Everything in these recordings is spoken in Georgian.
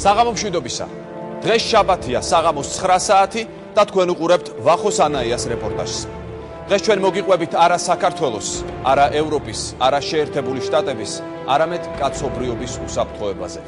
საღამო მშვიდობისა. დღეს შაბათია, საღამოს 9 საათი და თქვენ უყურებთ ვახოს ანაიას რეპორტაჟს. დღეს ჩვენ მოგიყვებით არა საქართველოს, არა ევროპის, არა შეერთებული შტატების, არამედ კაცობრიობის უსაფრთხოებაზე.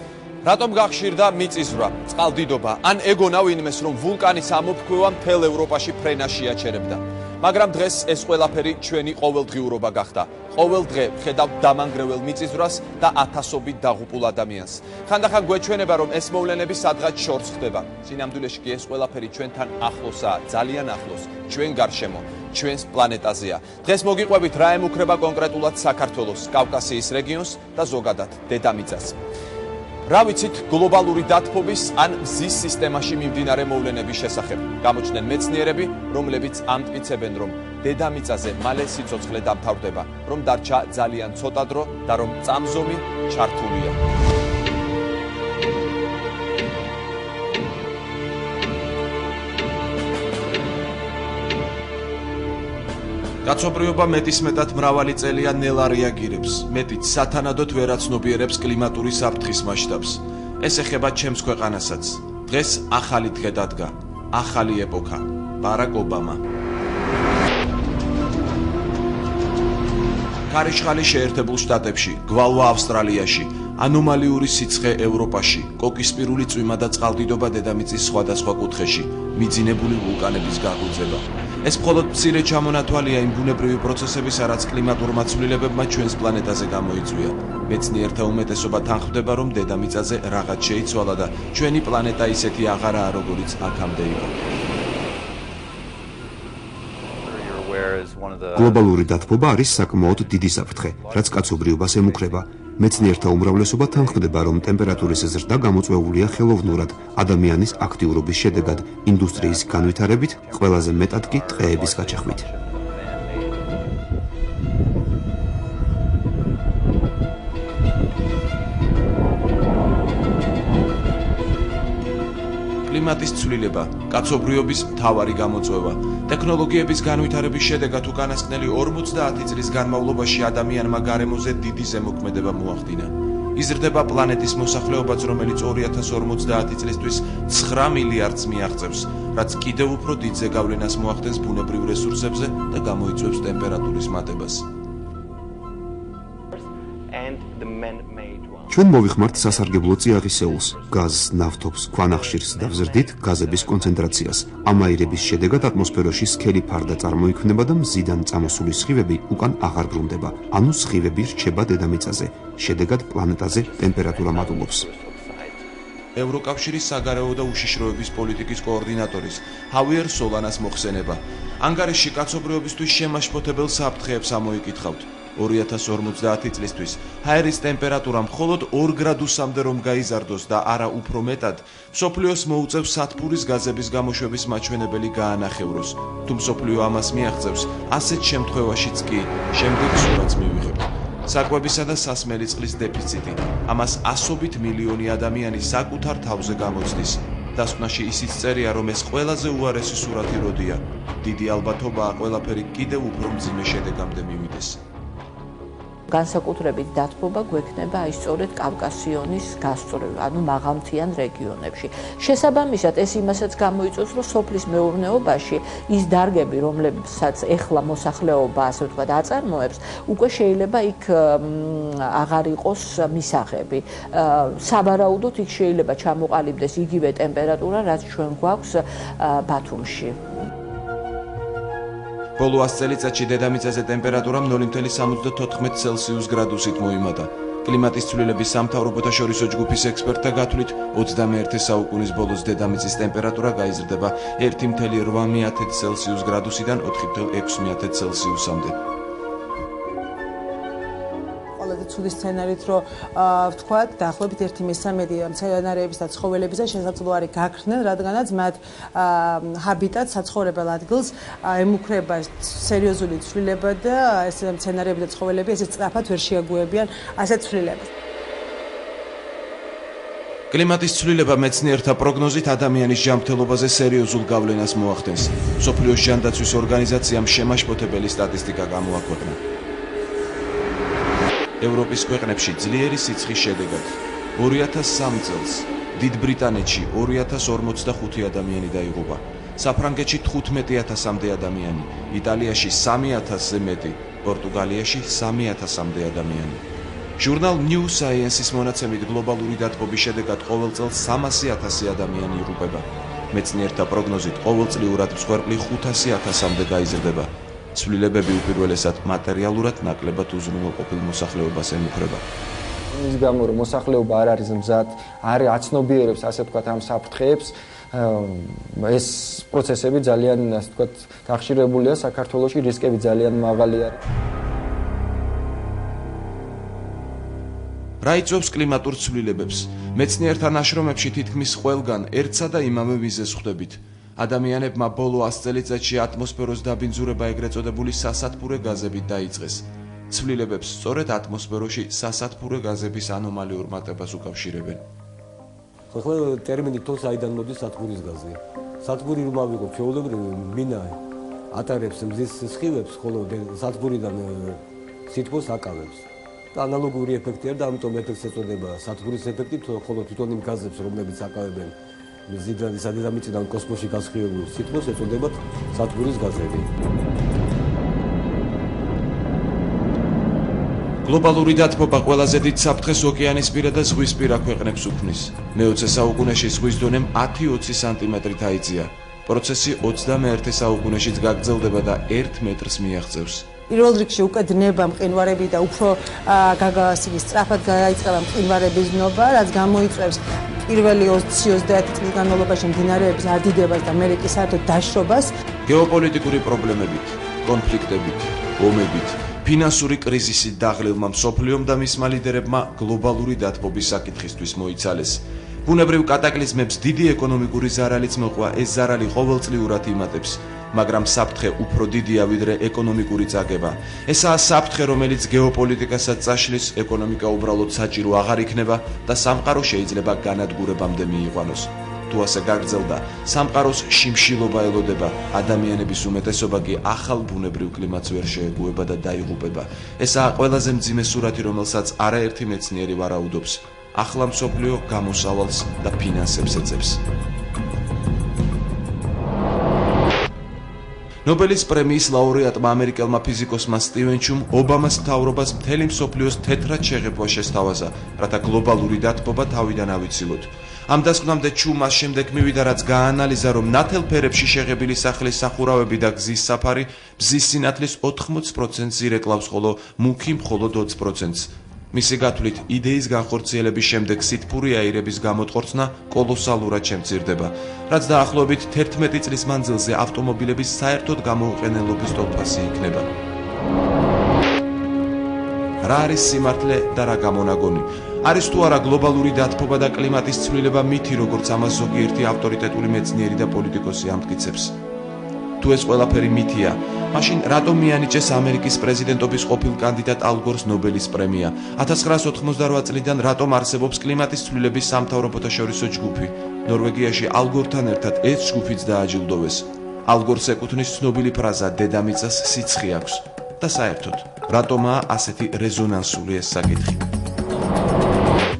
რატომ გახშირდა მიწისძვრა, წყალდიდობა, ან ეგონა ვინმეს, რომ ვულკანის ამოფრქვევა მთელ ევროპაში ფრენაში აჩერებდა. მაგრამ დღეს ეს ყველაფერი ჩვენი ყოველდღიურობა გახდა. ყოველ დღე ვხედავთ დამანგრეულ მიწისძვრას და ათასობით დაღუპულ ადამიანს. ხანდახან გვეჩვენება, რომ ეს მოვლენები სადღაც შორს ხდება. სინამდვილეში კი ეს ყველაფერი ჩვენთან ახლოსაა, ძალიან ახლოს, ჩვენ გარშემო, ჩვენს პლანეტაზეა. დღეს მოგიყვებით რა ემუქრება კონკრეტულად საქართველოს, კავკასიის რეგიონს და ზოგადად დედამიწას. რა ვიცით გლობალური დათბობის ან მზის სისტემაში მიმდინარე მოვლენების შესახებ? გამოჩნდნენ მეცნიერები, რომლებიც ამტკიცებენ, რომ დედამიწაზე მალე სიცოცხლე დამთავრდება, რომ დარჩა ძალიან ცოტა დრო და რომ წამზომი ჩართულია. კაცობრიობა მეტისმეტად მრავალი წელია ნელ არ რეაგირებს, მეტიც სათანადოდ ვერ აცნობიერებს კლიმატური საფრთხის მასშტაბს. ეს ეხება ჩემს ქვეყანასაც. დღეს ახალი დღე დადგა, ახალი ეპოქა. ბარაკ ობამა. ქარიშხალი შეერთებულ შტატებში, გვალვა ავსტრალიაში, ანომალიური სიცხე ევროპაში, კოკისპირული წვიმა და წყალდიდობა დედამიწის სხვადასხვა კუთხეში, მიძინებული ვულკანების გაღვიძება. ეს მხოლოდ მცირე ჩამონათვალია იმ ბუნებრივი პროცესებისა, რაც კლიმატურმა ცვლილებებმა ჩვენს პლანეტაზე გამოიწვია. მეცნიერთა უმეტესობა თანხმდება, რომ დედამიწაზე რაღაც შეიცვალა და ჩვენი პლანეტა ისეთი აღარაა, როგორიც აქამდე იყო. გლობალური დათბობა არის საკმაოდ დიდი საფრთხე, რაც კაცობრიობას ემუქრება. მეცნიერთა უმრავლესობა თანხმდება, რომ ტემპერატურის ზრდა გამოწვეულია ხელოვნურად, ადამიანის აქტიურობის შედეგად, ინდუსტრიის განვითარებით, ყველაზე მეტად კი ტყეების გაჩეხვით. კლიმატის ცვლილება, კაცობრიობის მთავარი გამოწვევა. ტექნოლოგიების განვითარების შედეგად უკანასკნელი 50 წლის განმავლობაში ადამიანმა გარემოზე დიდი ზემოქმედება მოახდინა. იზრდება პლანეტის მოსახლეობაც, რომელიც 2050 წლისთვის 9 მილიარდს მიაღწევს, რაც კიდევ უფრო დიდ ზეგავლენას მოახდენს ბუნებრივ რესურსებზე და გამოიწვევს ტემპერატურის მატებას. ჩვენ მოვიხმართ სასარგებლო წიაღისეულს, გაზს, ნავთობს, ქვანახშირს და ვზრდით გაზების კონცენტრაციას. ამ აირების შედეგად ატმოსფეროში სქელი ფარდა წარმოიქმნება და მზიდან წამოსული სხივები უკან აღარ ბრუნდება, ანუ სხივები რჩება დედამიწაზე. შედეგად პლანეტაზე ტემპერატურა მატულობს. ევროკავშირის საგარეო და უშიშროების პოლიტიკის კოორდინატორის ჰავიერ სოლანას მოხსენება. ანგარიშში კაცობრიობისთვის შემაშფოთებელ საფრთხეებს ამოიკითხავთ. 2050 წლისთვის ჰაერის ტემპერატურა მხოლოდ 2 გრადუსამდე რომ გაიზარდოს და არა უფრო მეტად, მსოფლიოს მოუწევს სათბურის გაზების გამოშვების მაჩვენებელი გაანახევროს. თუ მსოფლიო ამას მიაღწევს, ასეთ შემთხვევაშიც კი შემდეგ სურათს მივიღებთ. საკვებისა და სასმელი წყლის დეფიციტი. ამას ასობით მილიონი ადამიანი საკუთარ თავზე გამოცდის. დასკვნაში ისიც წერია, რომ ეს ყველაზე უარესი სურათი როდია. დიდი ალბათობაა ყველაფერი კიდევ უფრო მძიმე შედეგამდე მივიდეს. განსაკუთრებით დათბობა გვექნება აი სწორედ კავკასიონის გასწვრივ, ანუ მაღალმთიან რეგიონებში. შესაბამისად, ეს იმასაც გამოიწვევს, რომ სოფლის მეურნეობაში ის დარგები, რომლებსაც ეხლა მოსახლეობა, ასე ვთქვათ, აწარმოებს, უკვე შეიძლება იქ აღარ იყოს მისაღები. სავარაუდოდ იქ შეიძლება ჩამოყალიბდეს იგივე ტემპერატურა, რაც ჩვენ გვაქვს ბათუმში. ბოლო 100 წელიწადში დედამიწაზე ტემპერატურა 0.74 ცელსიუს გრადუსით მოიმატა. კლიმატის ცვლილების სამთავრობოთა შორისო ჯგუფის ექსპერტთა გათვლით 21 საუკუნის ბოლოს დედამიწის ტემპერატურა გაიზრდება 1.8 ცელსიუს გრადუსიდან 4.6 ცელსიუსამდე. ცუდი სცენარით, რომ ვთქვათ, დაახლოებით 1/3 მცენარეების და ცხოველების და შესაძლოა არის გაქრნენ, რადგანაც მათ ჰაბიტატ საცხოვრებელ ადგილს ემუქრება სერიოზული ცვლილება და ეს მცენარეები და ცხოველები ესე სწრაფად ვერ შეაგუებიან ასეთ ცვლილებას. კლიმატის ცვლილება მეცნიერთა პროგნოზით ადამიანის ჯანმრთელობაზე სერიოზულ გავლენას მოახდენს. მსოფლიოს ჯანდაცვის ორგანიზაციამ შემაშფოთებელი სტატისტიკა გამოაქვეყნა. ევროპის ქვეყნებში ძლიერი სიცხის შედეგად 2003 წელს დიდ ბრიტანეთში 2045 ადამიანი დაიღუპა, საფრანგეთში 15,000-მდე ადამიანი, იტალიაში 3,000-ზე მეტი, პორტუგალიაში 3,000-მდე ადამიანი. ჟურნალ New Science-ის მონაცემით გლობალური დათბობის შედეგად ყოველ წელს 300,000 ადამიანი იღუპება. მეცნიერთა პროგნოზით ყოველწლიურად მსხვერპლი 500,000-მდე გაიზრდება. ცვლილებები უპირველესად მატერიალურად ნაკლებად უზრუნველყოფილ მოსახლეობას ემუქრება. ის გამო რომ მოსახლეობა არ არის მზად, არ აცნობიერებს ასე ვთქვათ ამ საფრთხეებს, ეს პროცესები ძალიან ასე ვთქვათ დახშირებულია საქართველოში, რისკები ძალიან მაღალი არის. რა იწვევს კლიმატურ ცვლილებებს? მეცნიერთა ნაშრომებში თითქმის ყველგან ერთსა და იმავე მიზეზს ხვდებით. ადამიანებმა ბოლო 100 წელიწადში ატმოსფეროს დაბინძურება ეგრეთ წოდებული სასათბურე გაზებით დაიწყეს. ცვლილებებს სწორედ ატმოსფეროში სასათბურე გაზების ანომალიურ მატებას უკავშირებენ. ახლა ტერმინი თოს აიდან მოდის სათბურის გაზი. სათბური რომ ავიღოთ, ჩვეულებრივ მინა ატარებს მზის სხივებს, ხოლო სათბურიდან სითბოს აკავებს. ანალოგური ეფექტია და ამიტომ ეფექტს ეწოდება სათბურის ეფექტი, ხოლო თვითონ იმ გაზებს, რომლებიც აკავებენ მზიდან დედამიწიდან კოსმოსში გასხივებულ სითბოს ეწოდებათ სათბურის გაზები. გლობალური დათბობა ყველაზე დიდ საფრთხეს ოკეანისპირა და ზღვისპირა ქვეყნებს უქმნის. მე-20 საუკუნეში ზღვის დონემ 10-20 სანტიმეტრით აიწია. პროცესი 21 საუკუნეშიც გაგრძელდება და 1 მეტრს მიაღწევს. პირველ რიგში უკვე დნება მყინვარები და უფრო სწრაფად გაიწყება მყინვარების დნობა, რაც გამოიწვევს პირველი 20-30 წლის განმავლობაში მდინარეების ადიდებას და მერე კი საერთოდ დაშრობას. გეოპოლიტიკური პრობლემებით, კონფლიქტებით, ომებით, ფინანსური კრიზისით დაღლილმა მსოფლიომ და მისმა ლიდერებმა გლობალური დათბობის საკითხისთვის მოიცალეს. ბუნებრივ კატაკლიზმებს დიდი ეკონომიკური ზარალიც მოყვა, ეს ზარალი ყოველწლიურად იმატებს. მაგრამ საფრთხე უფრო დიდია ვიდრე ეკონომიკური წაგება. ესაა საფრთხე, რომელიც გეოპოლიტიკასაც წაშლის, ეკონომიკა უბრალოდ საჭირო აღარ იქნება და სამყარო შეიძლება განადგურებამდე მიიყვანოს. თუ ასე გაგრძელდა, სამყაროს შიმშილობა ელოდება, ადამიანების უმეტესობა კი ახალ ბუნებრივ კლიმატს ვერ შეეგუება და დაიღუპება. ესაა ყველაზე მძიმე სურათი, რომელსაც არაერთი მეცნიერი ვარაუდობს. ახლა მსოფლიო გამოსავალს და ფინანსებს ეძებს. ნობელის პრემიის ლაურეატმა ამერიკელმა ფიზიკოსმა სტივენ ჩუმ ობამას მთავრობას მთელი მსოფლიოს თეთრად შეღებვა შესთავაზა, რათა გლობალური დათბობა თავიდან ავიცილოთ. ამ დასკვნამდე ჩუმ მას შემდეგ მივიდა, რაც გაანალიზა, რომ ნათელ ფერებში შეღებილი სახლის სახურავები და გზის საფარი ბზის სინათლის 80%-ს ირეკლავს, ხოლო მუქი მხოლოდ 20%-ს. მისი გათვლით, იდეის განხორციელების შემდეგ სითბური აირების გამოწყორცნა კოლოსალურად შემცირდება, რაც დაახლოებით 11 წლის მანძილზე ავტომობილების საერთოდ გამოუყენელობის ტოლფასი იქნება. რა არის სიმართლე და რა გამონაგონი? არის თუ არა გლობალური დათბობა და კლიმატის ცვლილება მითი, როგორც ამას ზოგიერთი ავტორიტეტული მეცნიერი და პოლიტიკოსი ამტკიცებს? თუ ეს ყველაფერი მითია, მაშინ რატომ მიანიჭეს ამერიკის პრეზიდენტობის ყოფილ კანდიდატ ალ გორს ნობელის პრემია? 1988 წლიდან რატომ არსებობს კლიმატის ცვლილების სამთავრობო საერთაშორისო ჯგუფი? ნორვეგიაში ალ გორთან ერთად ეს ჯგუფიც დააჯილდოვეს. ალ გორს ეკუთვნის ცნობილი ფრაზა „დედამიწას სიცხე აქვს“ და საერთოდ, რატომაა ასეთი რეზონანსული ეს საკითხი?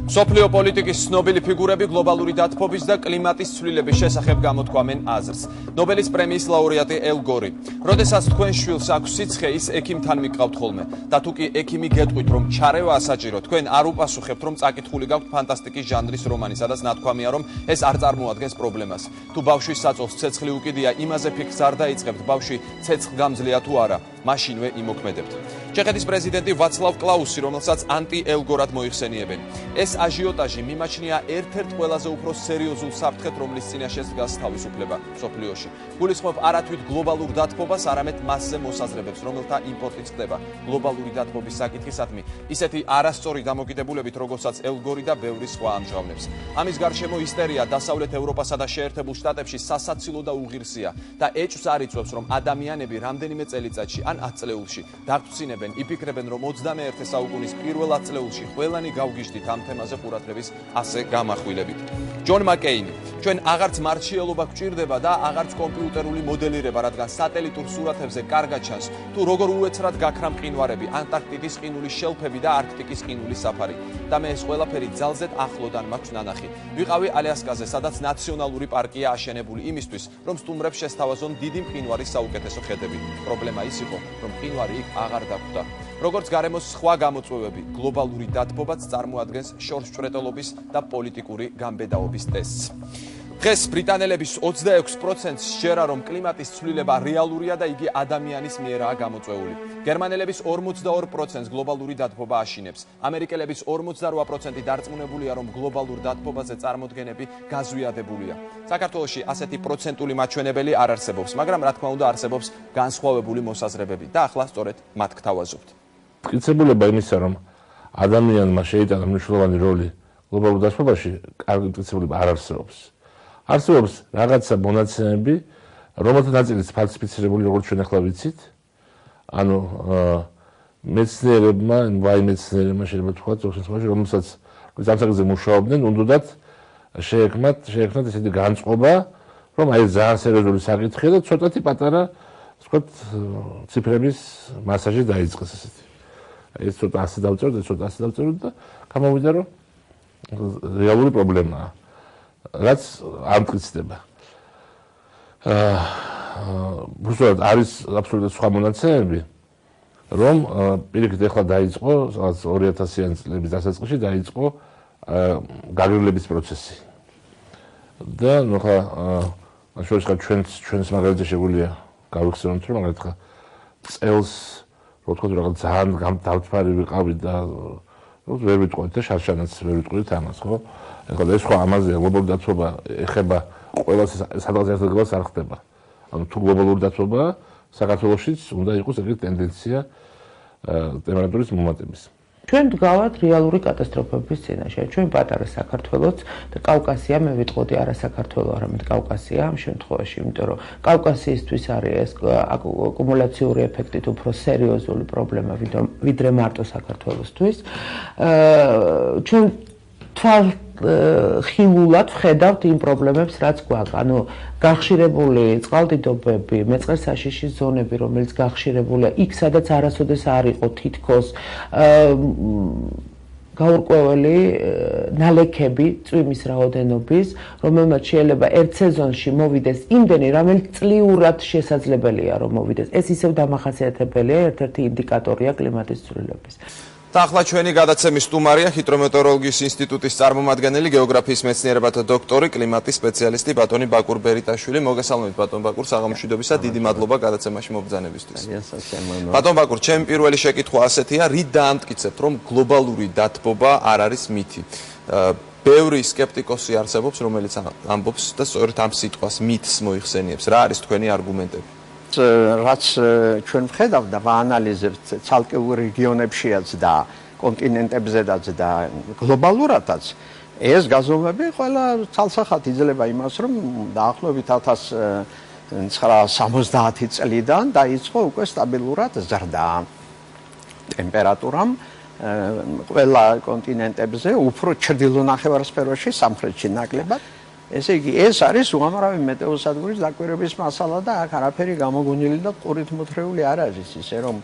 მსოფლიო პოლიტიკის ცნობილი ფიგურები გლობალური დათბობის და კლიმატის ცვლილების შესახებ გამოთქვამენ აზრს. ნობელის პრემიის ლაურეატი ელ გორი. როდესაც თქვენ შვილს აქვს სიცხე, ის ექიმთან მიყავთ ხოლმე. და თუ კი ექიმი გეტყვით, რომ ჩარევა ასაჭირო, თქვენ არ უპასუხებთ, რომ წაკითხული გაქვთ ფანტასტიკის ჟანრის რომანი, სადაც ნათქვამია, რომ ეს არ წარმოადგენს პრობლემას. თუ ბავშვის საწოლს ცეცხლი უკიდია, იმაზე ფიქრს არ დაიწყებთ, ბავშვი ცეცხლგამძლეა თუ არა, მაშინვე იმოქმედებთ. ჩეხეთის პრეზიდენტი ვაცლავ კლაუსი, რომელსაც ანტი ელ გორად მოიხსენიებენ. ეს აჟიოტაჟი მიმაჩნია ერთ-ერთ ყველაზე უფრო სერიოზულ საფრთხედ, რომლის წინაშეც დგას თავისუფლება მსოფლიოში. გულისხმობ არათვით გლობალურ დათბობას, არამედ მასზე მოსაზრებებს, რომელთა იმპორტიც ხდება გლობალური დათბობის საკითხისადმი, ისეთი არასწორი დამოკიდებულებით, როგორცაც ელ გორი და ბევრი სხვა ამჟღავნებს. ამის გარშემო ისტერია დასავლეთ ევროპასა და შეერთებულ შტატებში სასაცილო და უღირსია და ეჭვს არ იწვევს, რომ ადამიანები რამდენიმე წელიწადში ან 10 წლეულში დაგწინებენ, იფიქრებენ, რომ 21 საუკუნის პირველ 10 წლეულში ყველანი გავგიჟდით ამ თემაზე ყურადღების ასე გამახვილებით. ჯონ მაკეინი, ჩვენ აღარც მარშიელობა გვჭირდება და აღარც კომპიუტერული მოდელირება, რადგან სატელიტურ სურათებზე კარგად ჩანს, თუ როგორ უეცრად გაქრა მყინვარები, ანტარქტიკის ყინულის შელფები და არქტიკის ყინულის საფარი. და მე ეს ყველაფერი ძალზედ ახლოდან მაქვს ნანახი. ვიყავი ალიასკაზე, სადაც ნაციონალური პარკია აშენებული იმისთვის, რომ სტუმრებს შესთავაზონ დიდი მყინვარის საუკეთესო ხედები. პრობლემა ის იყო, რომ მყინვარი იქ აღარ დაგვდა. როგორც გარემოს სხვა გამოწვევები, გლობალური დათბობაც წარმოადგენს შორსჭრეტელობის და პოლიტიკური გამბედაობის ტესტს. დღეს ბრიტანელების 26%-ს სჯერა, რომ კლიმატის ცვლილება რეალურია და იგი ადამიანის მიერაა გამოწვეული. გერმანელების 42%-ს გლობალური დათბობა აშინებს. ამერიკელების 48% დარწმუნებულია, რომ გლობალურ დათბობაზე წარმოდგენები გაზვიადებულია. საქართველოში ასეთი პროცენტული მაჩვენებელი არ არსებობს, მაგრამ რა თქმა უნდა არსებობს განსხვავებული მოსაზრებები და ახლა სწორედ მათ გთავაზობთ. მტკიცებულება იმისა, რომ ადამიანმა შეიტანა მნიშვნელოვანი როლი გლობალურ დათბობაში, კარგი მტკიცებულება არ არსებობს. არსებობს რაღაცა მონაცემები, რომელთა ნაწილიც ფალსიფიცირებული, როგორც ჩვენ ახლა ვიცით. ანუ მეცნიერებმა, მეცნიერებმა შეიძლება თქვათ, რომელსაც სამსახურზე მუშაობდნენ, უნდათ შეექმნათ ესეთი განწყობა, რომ აი ძალიან სერიოზული საკითხია და ცოტათი პატარა, ვთქვათ, ციფრების მასაჟი დაიწყეს ესეთი. აი ეს ცოტა 100 დავწეროთ, ცოტა 100 დავწეროთ და გამოვიდა, რომ რეალური პრობლემაა. რაც არ მტკიცდება. უბრალოდ არის აბსოლუტურად სხვა მონაცემები, რომ პირიქით ახლა დაიწყო, სადაც 2000-იან წლების დასაწყისში დაიწყო გაგრილების პროცესი. და ნუ ხა შორს ხა ჩვენს მაგალითად შეგვიძლია გავიხსენოთ, რომ მაგალითად ხა წელს რო თქო რაღაც ძალიან დავთვალე ვიყავი და ვერ ვიტყვით და შარშანაც ვერ ვიტყვით ამას, ხო? ეხლა ეს ხო ამაზე გლობალური დათბობა ეხება ყველას სადღაც ერთადღაც არ ხდება. ანუ თუ გლობალური დათბობა საქართველოშიც უნდა იყოს ეგრეთ ტენდენცია ტემპერატურის მომატების. ჩვენ დგავართ რეალური კატასტროფების წინაშე. ჩვენ პატარა საქართველოც და კავკასია, მე ვიტყოდი არა საქართველო, არამედ კავკასია ამ შემთხვევაში, იმიტომ რომ კავკასიისთვის არის ეს აკუმულაციური ეფექტით უფრო სერიოზული პრობლემა, ვიდრე მარტო საქართველოსთვის. ჩვენ ხილულად ვხედავთ იმ პრობლემებს, რაც გვაქვს. ანუ გახშირებული წყალდიდობები, მეწყერსაშიში ზონები, რომელიც გახშირებულია იქ, სადაც არასოდეს არ იყო თითქოს გაურკვეველი ნალექები წვიმის რაოდენობის, რომელმაც შეიძლება ერთ სეზონში მოვიდეს იმდენი, რომელიც წლიურად შესაძლებელია რომ მოვიდეს. ეს ისევ დამახასიათებელია, ერთ-ერთი ინდიკატორია კლიმატის ცვლილების. და ახლა ჩვენი გადაცემის სტუმარია ჰიდრომეტეოროლოგიის ინსტიტუტის წარმომადგენელი, გეოგრაფიის მეცნიერებათა დოქტორი, კლიმატის სპეციალისტი ბატონი ბაკურ ბერიტაშვილი. მოგესალმებით ბატონ ბაკურ, საღამოშვიდობისა, დიდი მადლობა გადაცემაში მობრძანებისთვის. ბატონ ბაკურ, ჩემი პირველი შეკითხვა ასეთია, რით დაამტკიცებთ, რომ გლობალური დათბობა არ არის მითი? ბევრი სკეპტიკოსი არსებობს, რომელიც ამბობს და სწორედ ამ სიტყვას მითს მოიხსენიებს. რა არის თქვენი არგუმენტები? რაც ჩვენ ვხედავთ და ვაანალიზებთ ცალკეულ რეგიონებშიაც და კონტინენტებზედაც და გლობალურადაც, ეს გაზომვები ყველა ცალსახად იძლევა იმას, რომ დაახლოებით 1970 წლიდან დაიწყო უკვე სტაბილურად ზრდა ტემპერატურამ ყველა კონტინენტებზე, უფრო ჩრდილო ნახევარსფეროში, სამხრეთში ნაკლებად. ესე იგი, ეს არის უამრავი მეტეოსადგურის დაკვირვების მასალა და აქ არაფერი გამოგონილი და ყურით მოთხრეული არ არის, ისე რომ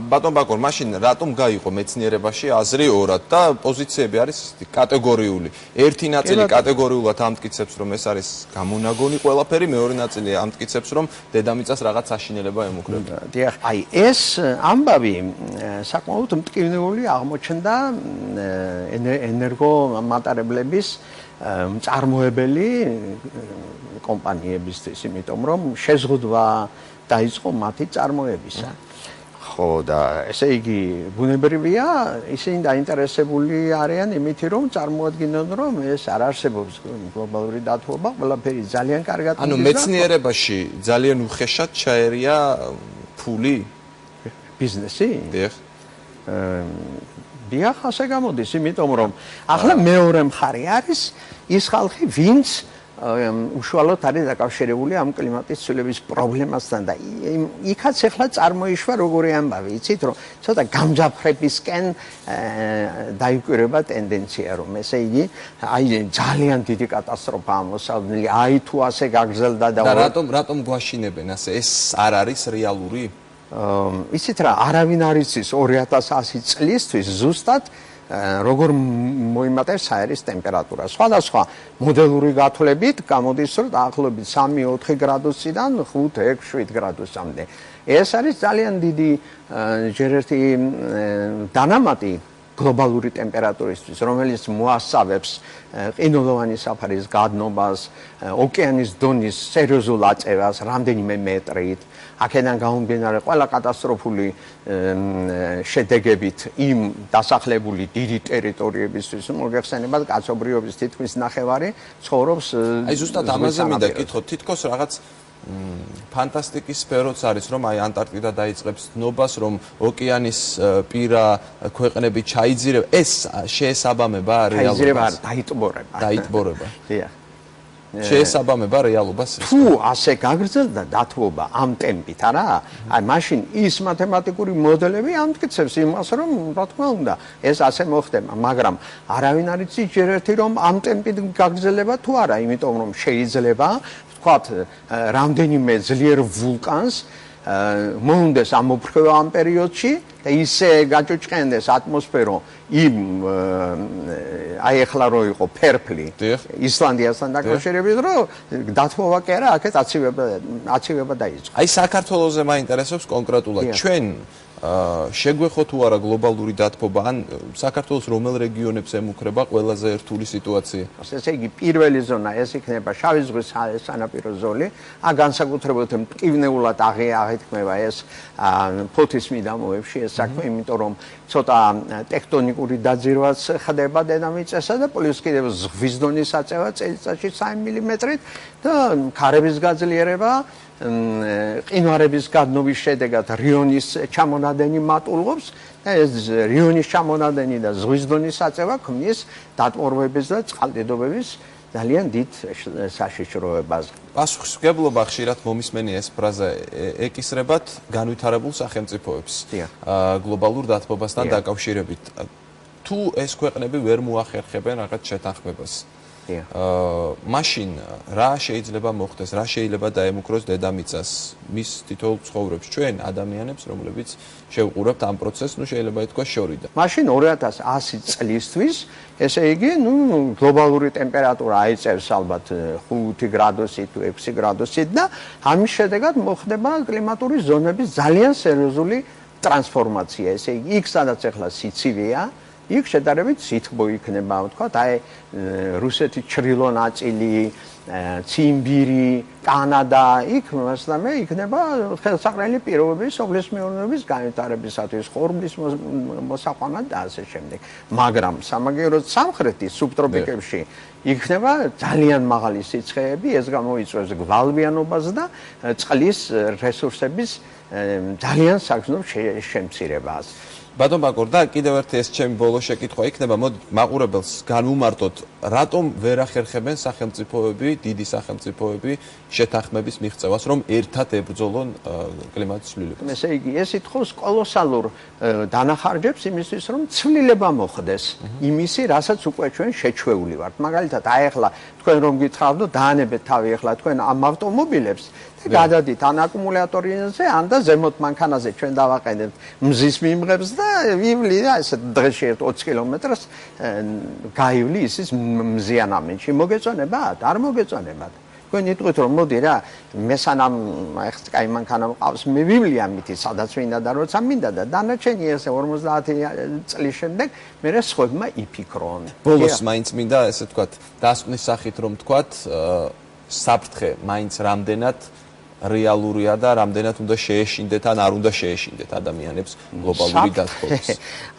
ბატონ ბაკურ, მაშინ რატომ გაიყო მეცნიერებაში აზრი ორად და პოზიციები არის კატეგორიული. ერთი ნაწილი კატეგორიულად ამტკიცებს, რომ ეს არის გამონაგონი ყველაფერი, მეორე ნაწილი ამტკიცებს, რომ დედამიწას რაღაც საშინელება ემუქრება. დიახ, აი ეს ამბავი საკმაოდ მტკივნეული აღმოჩნდა ენერგომატარებლების მწარმოებელი კომპანიებისთვის, იმიტომ რომ შეზღუდვა დაიწყო მათი წარმოებისა. ხო და ესე იგი ბუნებრივია, ისინი დაინტერესებული არიან იმით, რომ წარმოადგინონ, რომ ეს არ არსებობს გლობალური დათბობა, ყველაფერი ძალიან კარგად ანუ მეცნიერებაში ძალიან უხეშად ჩაერია ფული, ბიზნესი? დიახ. დიახ, ასე გამოდის, იმიტომ რომ ახლა მეორე მხარე არის ის ხალხი, ვინც უშუალოდ არის დაკავშირებული ამ კლიმატის ცვლილების პრობლემასთან და იქაც ახლა წარმოიშვა როგორი ამბავი, იცით, რომ ცოტა გამძაფრებისკენ დაიკვირება ტენდენცია, რომ ესე იგი, აი ძალიან დიდი კატასტროფაა მოსალოდნელი, აი თუ ასე გაგრძელდა და რატომ გვაშინებენ ასე? ეს არ არის რეალური? იცით რა, არავინ არ იცის 2100 წლისთვის ზუსტად როგორ მოიმატებს აერის ტემპერატურა. სხვადასხვა მოდელური გათვლებით გამოდის, რომ დაახლოებით 3-4 გრადუსიდან 5-6-7 გრადუსამდე. ეს არის ძალიან დიდი ჯერ ერთი დანამატი გლობალური ტემპერატურისთვის, რომელიც მოასწავებს ყინულოვანი საფარის გადნობას, ოკეანის დონის სერიოზულ აწევას რამდენიმე მეტრით. აქედან გამომდინარე ყველა კატასტროფული შედეგებით იმ დასახლებული დიდი ტერიტორიებისთვის, მოგეხსენებათ, კაცობრიობის თითქმის ნახევარი ცხოვრობს. აი ზუსტად ამაზე მინდა გითხოთ, თითქოს რაღაც ფანტასტიკის სფეროც არის, რომ აი ანტარქტიდა დაიწყებს დნობას, რომ ოკეანის პირა ქვეყნები ჩაიძირება. ეს შეესაბამება რეალობას? დაიტბორება. დიახ. შეესაბამება რეალობას? თუ ასე გაგრძელდა დათბობა ამ ტემპით, არა? აი მაშინ ის მათემატიკური მოდელები ამტკიცებს იმას, რომ რა თქმა უნდა, ეს ასე მოხდება, მაგრამ არავინ არ იცის ჯერ ერთი რომ ამ ტემპით გაგრძელება თუ არა, იმიტომ რომ შეიძლება ვთქვათ, რამდენიმე ძლიერ ვულკანს მოუნდეს ამოფრქვევა ამ პერიოდში და ისე გაჭუჭყენდეს ატმოსფერო იმ აი ახლა რო იყო ფერფლი ისლანდიასთან დაკავშირებით, რომ დათბობა კი არა, აქეთ აცივება დაიწყო. აი საქართველოზე მაინტერესებს კონკრეტულად ჩვენ შეგვეხო თუ არა გლობალური დათბობა, ან საქართველოს რომელ რეგიონებს ემუქრება ყველაზე რთული სიტუაცია? ესე იგი, პირველი ზონა ეს იქნება შავი ზღვის სანაპირო ზოლი, განსაკუთრებულად მტკივნეულად აღიქმება ეს ფოთის მიდამოებში ეს საქმე, იმიტომ რომ ცოტა ტექტონიკური დაძირვაც ხდება დედამიწასა და პლუს კიდევ ზღვის დონის აწევა წელიწადში 3 მილიმეტრით და ქარების გაძლიერება ყინვარების გადნობის შედეგად რიონის ჩამონადენი მატულობს და ეს რიონის ჩამონადენი და ზღვის დონის აწევა ქმნის დატბორვების და წყალდიდობების ძალიან დიდ საშიშროებას. პასუხისმგებლობა ხშირად მომისმენია ეს ფრაზა ეკისრებათ განვითარებულ სახელმწიფოებს გლობალურ დათბობასთან დაკავშირებით. თუ ეს ქვეყნები ვერ მოახერხებენ რაღაც შეთანხმებას, მაშინ რა შეიძლება მოხდეს, რა შეიძლება დაემუქროს დედამიწას, მის თითოეულ ცხოვრებს, ჩვენ ადამიანებს, რომლებიც შევყურებთ ამ პროცესს, შეიძლება ითქვას შორიდან. მაშინ 2100 წლისთვის, ესე იგი, გლობალური ტემპერატურა აიწევს ალბათ 5 გრადუსით თუ 6 გრადუსით და ამის შედეგად მოხდება კლიმატური ზონების ძალიან სერიოზული ტრანსფორმაცია. ესე იგი, იქ სადაც ახლა სიცივეა, იქ შედარებით სითბო იქნება, ვთქვათ, აი რუსეთის ჩრდილო ნაწილი, ციმბირი, კანადა, იქ მასლამე იქნება ხელსაყრელი პირობების, სოფლის მეურნეობის განვითარებისათვის, ხორბლის მოსაყვანად და ასე შემდეგ. მაგრამ სამაგიეროდ სამხრეთის სუბტროპიკებში იქნება ძალიან მაღალი სიცხეები, ეს გამოიწვევს გვალვიანობას და წყლის რესურსების ძალიან საგრძნობ შემცირებას. ბატონ ბაკურ, და კიდევ ერთი ეს ჩემი ბოლო შეკითხვა იქნება, მოდით მაყურებელს განვუმარტოთ, რატომ ვერ ახერხებენ სახელმწიფოები, დიდი სახელმწიფოები შეთანხმების მიღწევას, რომ ერთად ებრძოლონ კლიმატის ცვლილებას? ესე იგი, ეს ითხოვს კოლოსალურ დანახარჯებს იმისთვის, რომ ცვლილება მოხდეს, იმისი, რასაც უკვე ჩვენ შეჩვეული ვართ. მაგალითად, აი ახლა თქვენ რომ გითხრათ, დაანებეთ თავი ახლა თქვენ ამ ავტომობილებს გადადით ან აკუმულატორზე, ან და ზემოთ მანქანაზე ჩვენ დავაყენებთ მზის მიმღებს და ვივლი და ესე დღეში 20 კილომეტრს გაივლი ისის მზიან ამინში. მოგეწონებათ? არ მოგეწონებათ? თქვენ იტყვით რომ მოდი რა, მესანამ ახლა კაი მანქანა მყავს, მე ვივლი ამითი, სადაც მინდა და როცა მინდა და დანარჩენი ესე 50 წლის შემდეგ მე სხვებმა იფიქრონ. ბოლოს მაინც მინდა ესე თქვათ, დასკვნის სახით რომ თქვათ, საფრთხე მაინც რამდენად რეალურია და რამდენად უნდა შეეშინდეთ ან არ უნდა შეეშინდეთ ადამიანებს გლობალური დათბობის.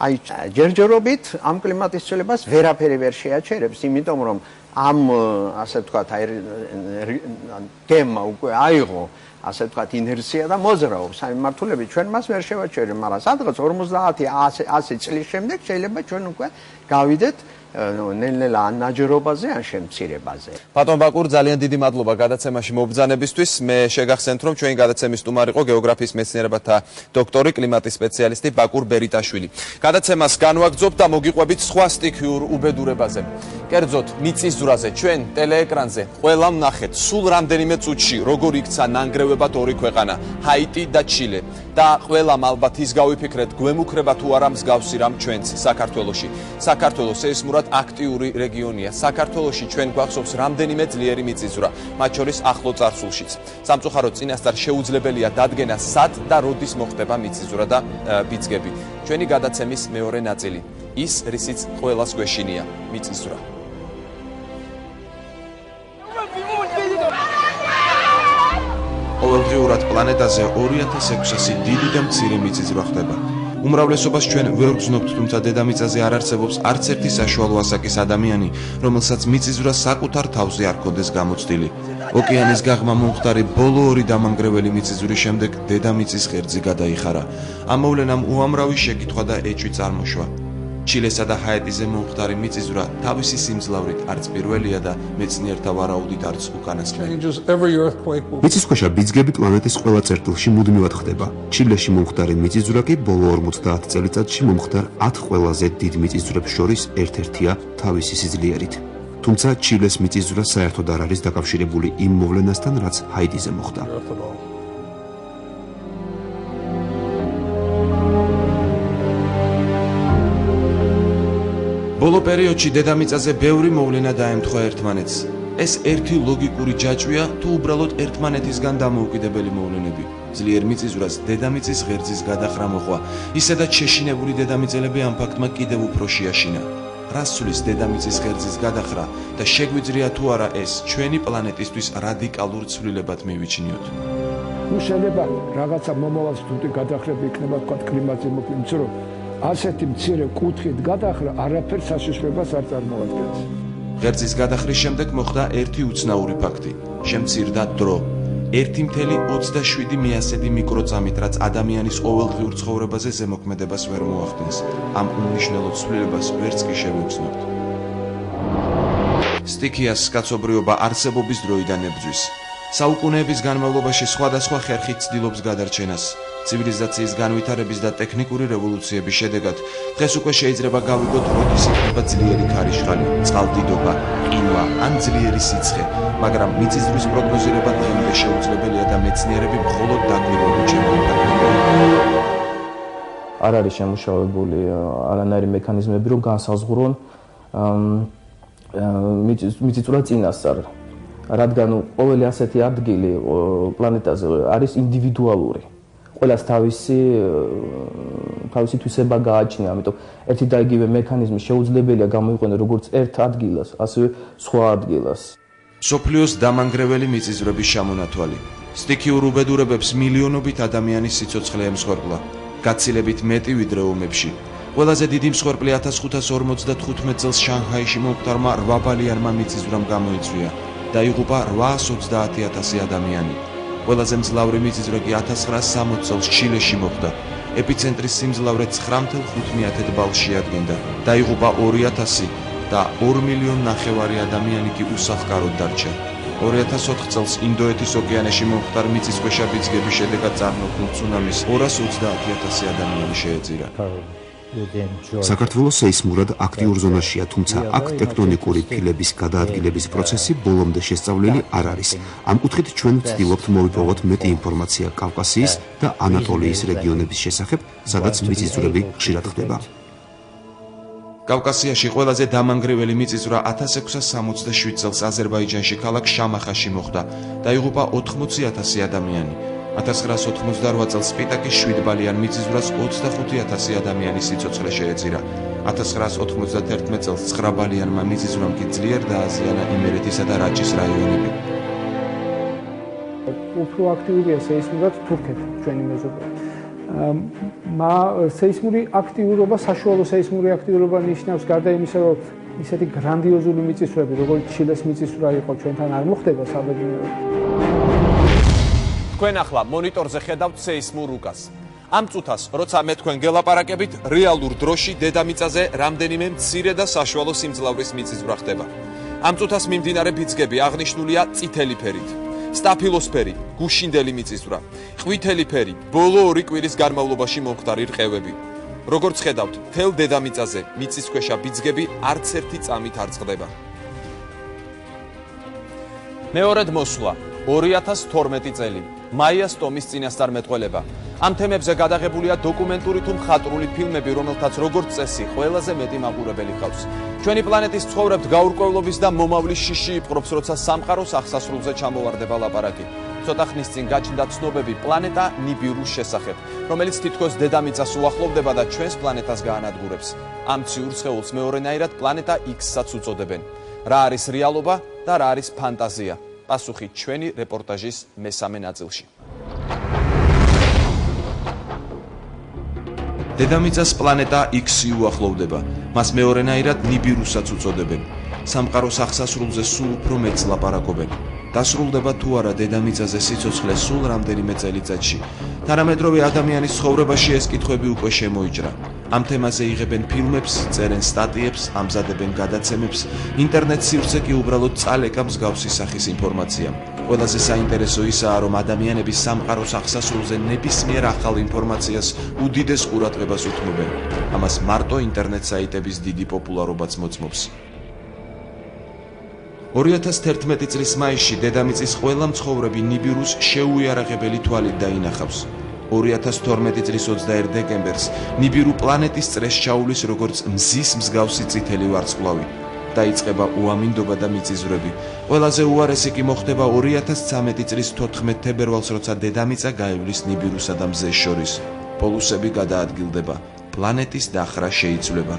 აი ჯერჯერობით ამ კლიმატის ცვლილებას ვერაფერი ვერ შეაჩერებს, იმიტომ რომ ამ ასე ვთქვათ, თემა უკვე აიღო, ასე ვთქვათ, ინერცია და მოძრაობს. აი მართულებით ჩვენ მას ვერ შევაჩერებთ, მაგრამ სადღაც 50-100 წლის შემდეგ შეიძლება ჩვენ უკვე გავიდეთ ნელ-ნელა ან ნაჯერობაზე, ან შემცირებაზე. ბატონ ბაკურ, ძალიან დიდი მადლობა გადაცემაში მობრძანებისთვის. მე შეგახსენთ, რომ ჩვენი გადაცემის სტუმარი იყო გეოგრაფიის მეცნიერებათა დოქტორი, კლიმატის სპეციალისტი ბაკურ ბერიტაშვილი. გადაცემას განვაგრძობთ და მოგიყვებით სხვა სტიქიურ უბედურებაზე. კერძოდ, მიწისძვრაზე ჩვენ ტელეეკრანზე ყველამ ნახეთ, სულ რამდენიმე წუთში როგორ იქცა ნანგრევებად ორი ქვეყანა, ჰაიტი და ჩილე. და ყველამ ალბათ ის გავიფიქრეთ, გვემუქრება თუ არა მსგავსი რამ ჩვენც საქართველოში. საქართველოს სეისმურად აქტიური რეგიონია. საქართველოში ჩვენ გვახსოვს რამდენიმე ძლიერი მიწისძვრა, მათ შორის ახლო წარსულშიც. სამწუხაროდ წინასწარ შეუძლებელია დადგენა სად და როდის მოხდება მიწისძვრა და ბიძგები. ჩვენი გადაცემის მეორე ნაწილი, ის რისიც ყველას გვეშინია, მიწისძვრა. ყოველდღიურად პლანეტაზე 2600 დიდი და მცირე მიწისძვრა ხდება. უმრავლესობას ჩვენ ვერ გრძნობთ, თუმცა დედამიწაზე არ არსებობს არც ერთი საშუალო ასაკის ადამიანი, რომელსაც მიწისძვრა საკუთარ თავზე არ ქონდეს გამოცდილი. ოკეანის გაღმა მომხდარი ბოლო ორი დამანგრეველი მიწისძვრის შემდეგ დედამიწის ღერძი გადაიხარა. ამ მოვლენამ უამრავი შეკითხვა და ეჭვი წარმოშვა. ჩილესა და ჰაიტიზე მომხდარი მიწისძვრა თავისი სიმძლავრით არც პირველია და მეცნიერთა ვარაუდით არც უკანასკნელი. მიწისქვეშა ბიძგები პლანეტის ყველა წერტილში მუდმივად ხდება. ჩილეში მომხდარი მიწისძვრა კი ბოლო 50 წელიწადში მომხდარ 10 ყველაზე დიდ მიწისძვრებს შორის ერთ-ერთია თავისი სიძლიერით. თუმცა ჩილეს მიწისძვრა საერთოდ არ არის დაკავშირებული იმ მოვლენასთან, რაც ჰაიტიზე მოხდა. ბოლო პერიოდში დედამიწაზე ბევრი მოვლენა დაემთხვა ერთმანეთს. ეს ერთი ლოგიკური ჯაჭვია თუ უბრალოდ ერთმანეთისგან დამოუკიდებელი მოვლენები. ძლიერ მიწისძვრას დედამიწის ღერძის გადახრა მოყვა. ისედაც შეშინებული დედამიწელები ამ ფაქტმა კიდევ უფრო შეაშინა. რას ცვლის დედამიწის ღერძის გადახრა და შეგვიძლია თუ არა ეს ჩვენი პლანეტისთვის რადიკალურ ცვლილებად მივიჩნიოთ. შეიძლება რაღაცა მომავალს თუნდაც გადახრები იქნება თქვა კლიმატზე მოკლედ, რომ ასეთი მცირე კუთხით გადახრა არაფერ საშიშრებას არ წარმოადგენს. ღერძის გადახრის შემდეგ მოხდა ერთი უცნაური ფაქტი. შემცირდა დრო. 1.27 მიასედი მიკროწამით, რაც ადამიანის ყოველდღიურ ცხოვრებაზე ზემოქმედებას ვერ მოახდენს. ამ უმნიშვნელო ცვლილებას ვერც კი შევეცნობთ. სტიქიას კაცობრიობა არსებობის დროიდან ებრძვის. საუკუნეების განმავლობაში სხვადასხვა ხერხი ცდილობს გადარჩენას. ცივილიზაციის განვითარების და ტექნიკური რევოლუციების შედეგად დღეს უკვე შეიძლება გავიგოთ, როდის იქნება ძლიერი ქარიშხალი, წყალდიდობა, ყინვა ან ძლიერი სიცხე, მაგრამ მიწისძვრის პროგნოზირება დღემდე შეუძლებელია და მეცნიერები მხოლოდ დაკვირვებით შემოგვიყვანს. არ არის შემუშავებული არანაირი მექანიზმები, რომ განსაზღვრონ მიწისძვრა წინასწარ, რადგან ყოველი ასეთი ადგილი პლანეტაზე არის ინდივიდუალური. ყველას თავისი თვისება გააჩნია, ამიტომ ერთი და იგივე მექანიზმი შეუძლებელია გამოიყვანოს როგორც ერთ ადგილას, ასევე სხვა ადგილას. მსოფლიოს დამანგრეველი მიწისძვრების ჩამონათვალი. სტიქიურ უბედურებებს მილიონობით ადამიანის სიცოცხლე ემსხვერპლა, გაცილებით მეტი ვიდრე ომებში. ყველაზე დიდი მსხვერპლი 1555 წელს შანჰაიში მომხდარმა 8 ბალიანმა მიწისძვრამ გამოიწვია. დაიღუპა 830,000 ადამიანი. ყველაზე მძლავრი მიწისძვრა კი 1960 წელს ჩილეში მოხდა. ეპიცენტრის სიმძლავრე 9.5 ბალს შეადგენდა. დაიღუპა 2000 და 2,5 ადამიანი კი უსახლკაროდ დარჩა. 2004 წელს ინდოეთის ოკეანეში მომხდარ მიწისქვეშა ბიძგების შედეგად წარმოქმნილ ცუნამის 230,000 ადამიანი შეეწირა. საქართველოს სეისმურად აქტიურ ზონაშია, თუმცა აქ ტექტონიკური ფილების გადაადგილების პროცესი ბოლომდე შესწავლილი არ არის. ამ კუთხით ჩვენ ვცდილობთ მოვიპოვოთ მეტი ინფორმაცია კავკასიის და ანატოლიის რეგიონების შესახებ, სადაც მიწისძვრები ხშირად ხდება. კავკასიაში ყველაზე დამანგრეველი მიწისძვრა 1667 წელს აზერბაიჯანში ქალაქ შამახაში მოხდა. დაიღუპა 80,000 ადამიანი. 1988 წელს სპიტაკის 7 ბალიან მიწისძვრას 25,000 ადამიანის სიცოცხლე შეეწირა. 1991 წელს 9 ბალიანმა მიწისძვრამ კი ძლიერ დააზიანა იმერეთისა და რაჭის რაიონები. უფრო აქტიურია სეისმურად თურქეთი ჩვენი მეზობლად. სეისმური აქტიურობა, საშუალო სეისმური აქტიურობა ნიშნავს გარდა იმისა, რომ ისეთი გრანდიოზული მიწისძვრები, როგორც ჩილეს მიწისძვრა იყო, ჩვენთან არ მოხდება საბედნიეროდ. თქვენ ახლა მონიტორზე ხედავთ სეისმურ რუკას. ამ წუთას, როცა მე თქვენ გელაპარაკებით, რეალურ დროში დედამიწაზე რამდენიმე მცირე და საშუალო სიმძლავრის მიწისძვრა ხდება. ამ წუთას მიმდინარე ბიძგები აღნიშნულია წითელი ფერით. სტაფილოსფერი, გუშინდელი მიწისძვრა, ყვითელი ფერი, ბოლო 2 კვირის განმავლობაში მომხდარი რყევები. როგორც ხედავთ, თელ დედამიწაზე მიწისქვეშა ბიძგები არც ერთი წამით არ წყდება. მეორედ მოსვლა 2012 წელი, მაიას ტომის წინასწარმეტყველება. ამ თემებზე გადაღებულია დოკუმენტური თუ მხატვრული ფილმები, რომელთაც როგორც წესი ყველაზე მეტი მაყურებელი ჰყავს. ჩვენი პლანეტის ცხოვრებთ გაურკვევლობის და მომავლის შიში იპყრობს, როცა სამყაროს აღსასრულზე ჩამოვარდება ლაპარაკი. ცოტა ხნის წინ გაჩნდა ცნობები პლანეტა ნიბირუს შესახებ, რომელიც თითქოს დედამიწას უახლოვდება და ჩვენს პლანეტას გაანადგურებს. ამ ციურ სხეულს მეორენაირად პლანეტა X-საც უწოდებენ. რა არის რეალობა და რა არის ფანტაზია? პასუხი ჩვენი რეპორტაჟის მესამე ნაწილში. დედამიწას პლანეტა X-ი უახლოვდება. მას მეორენაირად ნიბირუსაც უწოდებენ. სამყაროს აღსასრულზე სულ უფრო მეტს ლაპარაკობენ. დასრულდება თუ არა დედამიწაზე სიცოცხლე სულ რამდენიმე წელიწადში. თანამედროვე ადამიანის ცხოვრებაში ეს კითხვები უკვე შემოიჭრა. ამ თემაზე იღებენ ფილმებს, წერენ სტატიებს, ამზადებენ გადაცემებს. ინტერნეტ სივრცე კი უბრალოდ წალეკა მსგავსი სახის ინფორმაციამ. ყველაზე საინტერესო ისაა, რომ ადამიანები სამყაროს აღსასრულზე ნებისმიერ ახალ ინფორმაციას უდიდეს ყურადღებას უთმობენ. ამას მარტო ინტერნეტ საიტების დიდი პოპულარობაც მოწმობს. 2011 წლის მაისში დედამიწის ყველა მცხოვრები ნიბირუს შეუიარაღებელი თვალით დაინახავს. 2012 წლის 21 დეკემბერს ნიბირუ პლანეტის წრეს ჩაულის როგორც მზის მსგავსი წითელი ვარსკვლავი. დაიწყება უამინდობა და მიწისძვრები. ყველაზე უარესი კი მოხდება 2013 წლის 14 თებერვალს, როცა დედამიწა გაივლის ნიბირუსა და მზეს შორის. პოლუსები გადაადგილდება. პლანეტის დახრა შეიცვლება.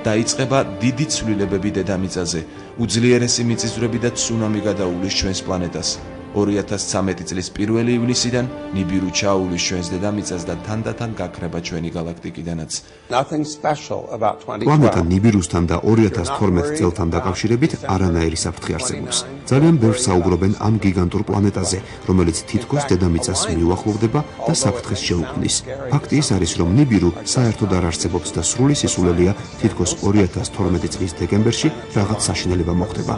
დაიწყება დიდი ცვლილებები დედამიწაზე. უძლიერესი მიწისძვრები და ცუნამი გადაუვლის ჩვენს პლანეტას. 2013 წლის 1 ივნისიდან ნიბირუ ჩაუვლის ჩვენს დედამიწას და თანდათან გაქრება ჩვენი გალაქტიკიდანაც. პლანეტა ნიბირუსთან და 2012 წელთან დაკავშირებით არანაირი საფრთხე არსებობს. ძალიან ბევრს საუბრობენ ამ გიგანტურ პლანეტაზე, რომელიც თითქოს დედამიწას მიუახლოვდება და საფრთხეს შეუქმნის. ფაქტი ის არის, რომ ნიბირუ საერთოდ არ არსებობს და სრული სისულელეა თითქოს 2012 წლის დეკემბერში რაღაც საშინელება მოხდება.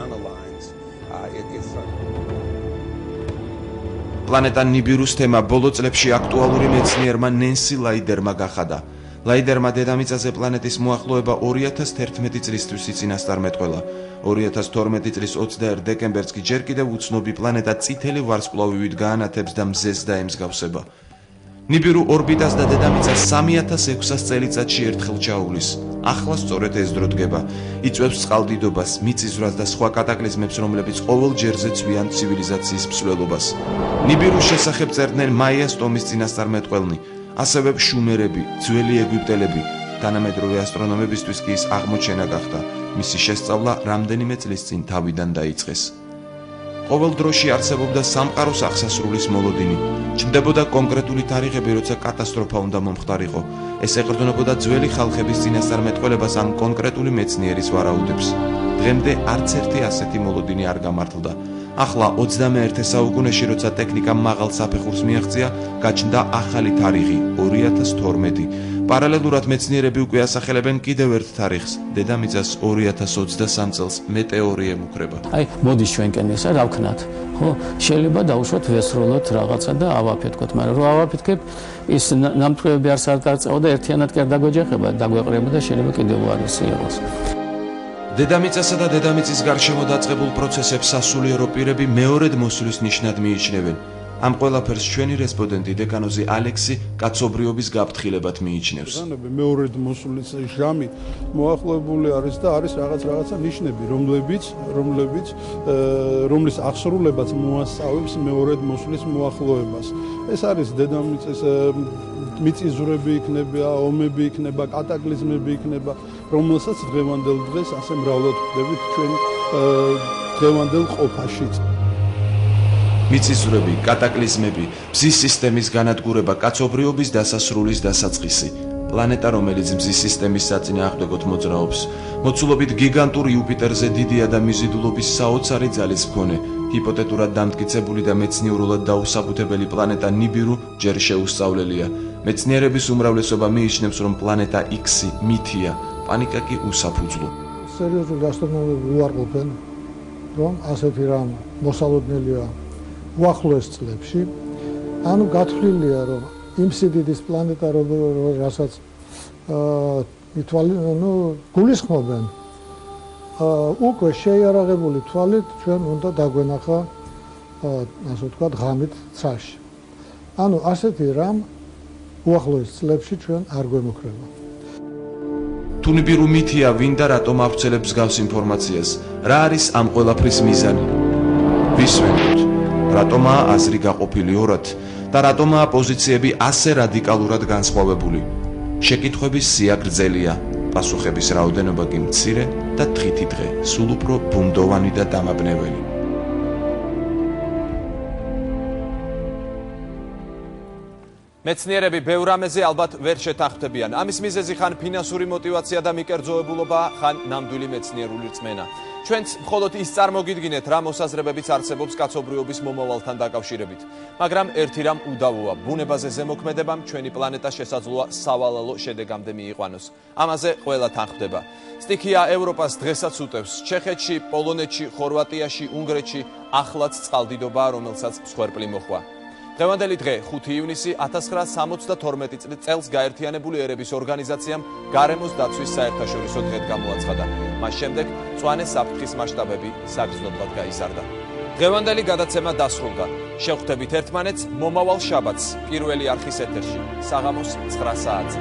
პლანეტა ნიბირუს თემა ბოლო წლებში აქტუალური მეცნიერმა ნენსი ლაიდერმა გახადა. ლაიდერმა დედამიწაზე პლანეტის მოახლოება 2011 წლისთვის იწინასწარმეტყველა. 2012 წლის 21 დეკემბერს კი ჯერ კიდევ უცნობი პლანეტა წითელი ვარსკვლავივით გაანათებს და მზეს დაემსგავსება. ნიბირუ ორბიტას და დედამიწას 3600 წელიწადში ერთხელ ჩაუვლის. ახლა სწორედ ეს დრო დგება. იწვევს წყალდიდობას, მიწისძვრას და სხვა კატაკლიზმებს, რომლებიც ყოველ ჯერზე ცვიან ცივილიზაციის მსვლელობას. ნიბირუს შესახებ წერდნენ მაიას ტომის წინასწარმეტყველნი, ასევე შუმერები, ძველი ეგვიპტელები. თანამედროვე ასტრონომებისთვის კი ის აღმოჩენა გახდა. მისი შესწავლა რამდენიმე წლის წინ თავიდან დაიწყეს. ყოველ დროში არსებობდა სამყაროს აღსასრულის მოლოდინი. ჩნდებოდა კონკრეტული თარიღები, როცა კატასტროფა უნდა მომხდარიყო. ეს ეყრდნობოდა ძველი ხალხების წინასწარმეტყველებას ამ კონკრეტული მეცნიერის ვარაუდებს. დღემდე არც ერთი ასეთი მოლოდინი არ გამართლდა. ახლა 21 საუკუნეში, როცა ტექნიკამ მაღალ საფეხურს მიაღწია, გაჩნდა ახალი თარიღი 2012. პარალელურად მეცნიერები უკვე ასახელებენ კიდევ ერთ თარიღს, დედამიწას 2023 წელს მეტეორი ემუქრება. მოდის ჩვენკენ ესა რა ვქნათ? ხო, შეიძლება დავუშვათ ვესროლოთ რაღაცა და ავაფეთქოთ, მაგრამ რო ავაფეთქებ, ის ნამტვრევები არც არ დარწევა და ერთიანად კი არ დაგვეჯახება, დაგვეყრება და შეიძლება კიდევ უარესი იყოს. დედამიწასა და დედამიწის გარშემო დაწყებულ პროცესებს სასულიერო პირები მეორედ მოსვლის ნიშნად მიიჩნევენ. ამ ყველაფერს ჩვენი რესპონდენტი დეკანოზი ალექსი კაცობრიობის გაფრთხილებად მიიჩნევს. მეორედ მოსვლის ჟამი მოახლოებული არის და არის რაღაცა ნიშნები, რომლის აღსრულებაც მოასწავებს მეორედ მოსვლის მოახლოებას. ეს არის დედამიწის მიწისძვრები იქნება, ომები იქნება, კატაკლიზმები იქნება, რომელსაც დღევანდელ დღეს ასე მრავლად ვხვდებით ჩვენ დღევანდელ ყოფაში. მიწისძვრები, კატაკლიზმები, მზის სისტემის განადგურება, კაცობრიობის დასასრულის დასაწყისი. პლანეტა, რომელიც მზის სისტემის საწინააღმდეგოდ მოძრაობს. მოცულობით გიგანტურ იუპიტერზე დიდია და მიზიდულობის საოცარი ძალის მქონე, ჰიპოთეტურად დამტკიცებული და მეცნიერულად დაუსაბუთებელი პლანეტა ნიბირუ ჯერ შეუსწავლელია. მეცნიერების უმრავლესობა მიიჩნევს, რომ პლანეტა X-ი მითია, პანიკა კი უსაფუძვლო. სერიოზული ასტრონომები უარყოფენ, რომ ასეთი რამ მოსალოდნელია უახლოეს წლებში. ანუ გათვლილია, რომ იმ სიდიდის პლანეტა, რასაც გულისხმობენ, უკვე შეიარაღებული თვალით ჩვენ უნდა დაგვენახა, ასე ვთქვათ, ღამით ცაში. ანუ ასეთი რამ უახლოეს წლებში ჩვენ არ გვემოქმედება. თუ ნიბირუ მითია, ვინ და რატომ ავრცელებს გავს ინფორმაციას? რა არის ამ ყველაფრის მიზანი? ვისმენთ, რატომაა აზრი გაყოფილი ორად და რატომაა პოზიციები ასე რადიკალურად განსხვავებული? შეკითხვების სია გრძელია, პასუხების რაოდენობა კი მცირე და დღითი დღე სულ უფრო ბუნდოვანი და დამაბნეველი. მეცნიერები ბევრ რამეზე ალბათ ვერ შეთანხმდებიან. ამის მიზეზი ხან ფინანსური мотиваცია და მიკერძოებულობა, ხან ნამდვილი მეცნიერული რწმენა. ჩვენც მხოლოდ ის წარმოგიდგინეთ, რა მოსაზრებებიც არსებობს კაცობრიობის მომავალთან დაკავშირებით. მაგრამ ერთი რამ უდავოა, ბუნებაზე ზემოქმედებამ ჩვენი პლანეტა შესაძლოა სავალალო შედეგამდე მიიყვანოს. ამაზე ყველა თანხმდება. სტიქია ევროპას დღესაც უტევს. ჩეხეთში, პოლონეთში, ხორვატიაში, უნგრეთში ახლაც წყალდიდობაა, რომელსაც მსხვერპლი მოხვა. დღევანდელი დღე 5 ივნისი 1972 წელს გაერთიანებული ერების ორგანიზაციამ გარემოს დაცვის საერთაშორისო დღედ გამოაცხადა. მას შემდეგ მწვანე საფრთხის მასშტაბები საგრძნობლად გაიზარდა. დღევანდელი გადაცემა დასრულდა. შევხვდებით ერთმანეთს მომავალ შაბათს, პირველი არხის ეთერში, საღამოს 9 საათზე.